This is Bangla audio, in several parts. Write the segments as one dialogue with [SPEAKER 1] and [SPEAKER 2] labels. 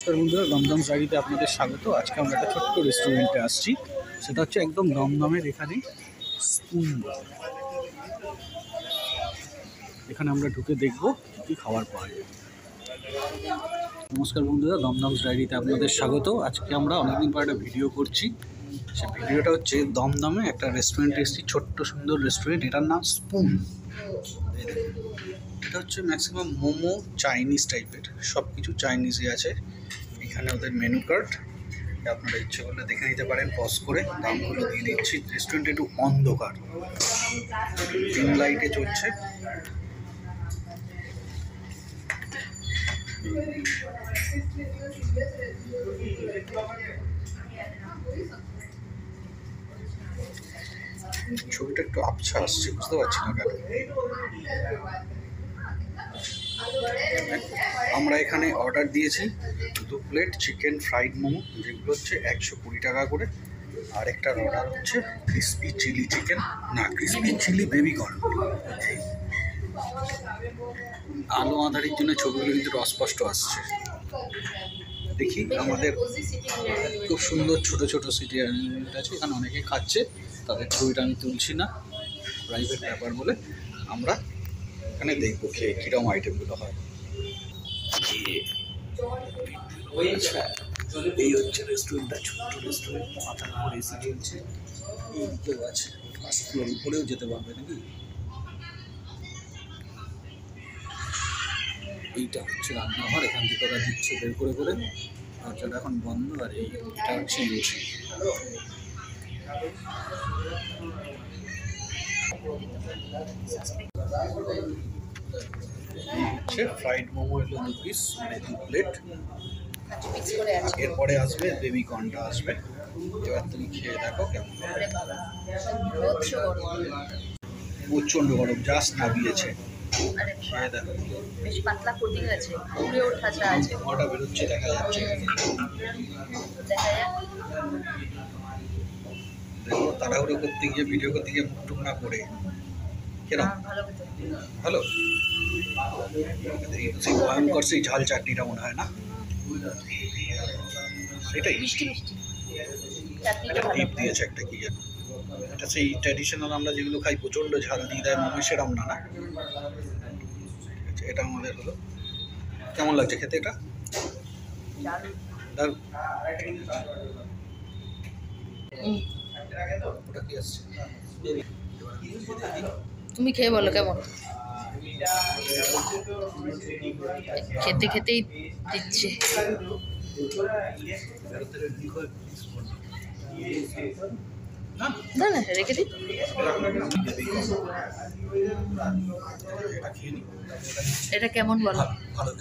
[SPEAKER 1] নমস্কার বন্ধুরা, দমদম শাড়িতে আপনাদের স্বাগত। আজকে আমরা একটা ছোট্ট রেস্টুরেন্টে আসছি, সেটা হচ্ছে একদম দমদমের এখানে স্পুন। এখানে আমরা ঢুকে দেখবো কি খাবার পাওয়া যায়। নমস্কার বন্ধুরা, দমদম ডায়েরিতে আপনাদের স্বাগত। আজকে আমরা অনেকদিন পর একটা ভিডিও করছি। সে ভিডিওটা হচ্ছে দমদমে একটা রেস্টুরেন্টে এসেছি, ছোট্ট সুন্দর রেস্টুরেন্ট, এটার নাম স্পুন। এটা হচ্ছে ম্যাক্সিমাম মোমো চাইনিজ টাইপের, সব কিছু চাইনিজই আছে। এখানে ওদের মেনু কার্ড, আপনারা ইচ্ছে করলে দেখে নিতে পারেন পজ করে। দামগুলো দিয়ে দিচ্ছি। রেস্টুরেন্ট একটু অন্ধকার, ডিম লাইটে চলছে। ছবিটা একটু আবছা আসছে, বুঝতে পারছি না কেন। আমরা এখানে অর্ডার দিয়েছি 2 প্লেট চিকেন ফ্রাইড মোমো, যেগুলো হচ্ছে 120 টাকা করে। আর একটা অর্ডার হচ্ছে ক্রিসপি চিলি চিকেন, না ক্রিসপি চিলি বেবিকর্ন। আলো আঁধারির জন্য ছবিগুলো কিন্তু অস্পষ্ট আসছে। দেখি, আমাদের খুব সুন্দর ছোট ছোট সিটি অ্যারেঞ্জমেন্ট আছে, এখানে অনেকে খাচ্ছে, তাদের ছবিটা আমি তুলছি না, প্রাইভেট ব্যাপার বলে। আমরা এখানে দেখবো খেয়ে কীরকম আইটেমগুলো হয়। আচ্ছা, এই হচ্ছে রেস্টুরেন্টটা, ছোট্ট রেস্টুরেন্ট, মাথার উপর এসি চলছে। এইদিকেও আছে, ফার্স্ট ফ্লোর, উপরেও যেতে পারবে নাকি। এইটা হচ্ছে রান্নাঘর, এখান থেকে ওরা দিচ্ছে বের করে করে। দরজাটা এখন বন্ধ, আর এইটা হচ্ছে এন্ট্রি। হচ্ছে ফ্রাইড মোমো, এলো 2 পিস, মানে 2 প্লেট। এরপরে আসবে বেবিকর্নটা আসবে। এবার তুমি খেয়ে দেখো কেমন। প্রচন্ড গরম, জাস্ট নামিয়েছে। খেয়ে দেখো,
[SPEAKER 2] বেশ পাতলা কোটিং আছে, পুরো ঠাসা আছে।
[SPEAKER 1] ওটা বেরোচ্ছে, দেখা যাচ্ছে।
[SPEAKER 2] দেখা যায়
[SPEAKER 1] দেখো, তাড়াহুড়ো করতে গিয়ে, ভিডিও করতে গিয়ে মুখ টুক না করে। কেরম ভালো? সেই ভয়ঙ্কর সেই ঝাল চাটনিটা মনে হয় না, সেটাই
[SPEAKER 2] মিষ্টি মিষ্টি
[SPEAKER 1] একটা টিপ দিয়েছে একটা, কি যেন এটা সেই ট্র্যাডিশনাল আমরা যেগুলো খাই প্রচণ্ড ঝাল দিয়ে দেয় মোমো, সেরম না, না এটা আমাদের হলো। কেমন লাগছে খেতে এটা? ওটা কি আসছে?
[SPEAKER 2] তুমি খেয়ে বলো কেমন। খেতে খেতেই দিচ্ছে। না না, রেখে দিই। এটা কেমন বলো?
[SPEAKER 1] ভালো,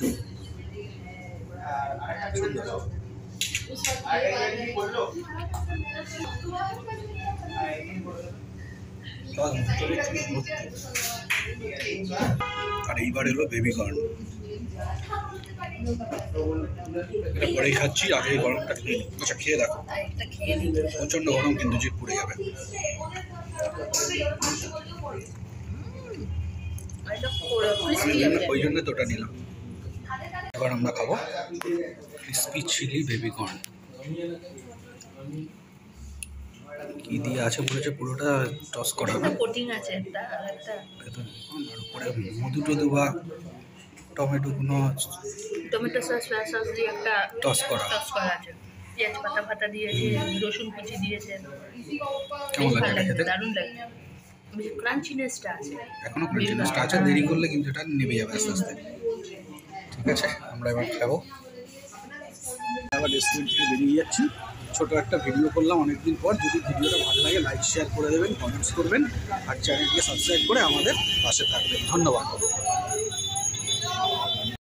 [SPEAKER 1] আর এইবার এলো বেবিকর্ন। এটা পরেই খাচ্ছি, আগে এই গরমটা খেয়ে নিই। আচ্ছা, খেয়ে দেখো। প্রচণ্ড গরম, কিন্তু জিভ পুড়ে যাবে। ওই জন্য তো ওটা নিলাম। এবার আমরা খাবো ক্রিসপি চিলি বেবিকর্ন। কি দিয়ে আছে বলেছে, পুরোটা টস করা,
[SPEAKER 2] কোটিং আছে একটা,
[SPEAKER 1] উপরে মধু টধু বা টমেটো
[SPEAKER 2] সস সস দিয়ে একটা
[SPEAKER 1] টস করা
[SPEAKER 2] আছে। পেঁয়াজ পাতা ফাতা দিয়েছে, রসুন কুচি দিয়েছে।
[SPEAKER 1] কেমন লাগে খেতে?
[SPEAKER 2] দারুণ লাগে, ক্রাঞ্চিনেসটা আছে।
[SPEAKER 1] এখনো ক্রাঞ্চিনেসটা আছে, দেরি করলে কিন্তু এটা নেমে যাবে আস্তে আস্তে। ঠিক আছে, আমরা এবার খাবো। আবার রেস্টুরেন্ট থেকে বেরিয়ে যাচ্ছি। ছোটো একটা ভিডিও করলাম অনেকদিন পর। যদি ভিডিওটা ভালো লাগে, লাইক শেয়ার করে দেবেন, কমেন্টস করবেন, আর চ্যানেলটিকে সাবস্ক্রাইব করে আমাদের পাশে থাকবেন। ধন্যবাদ।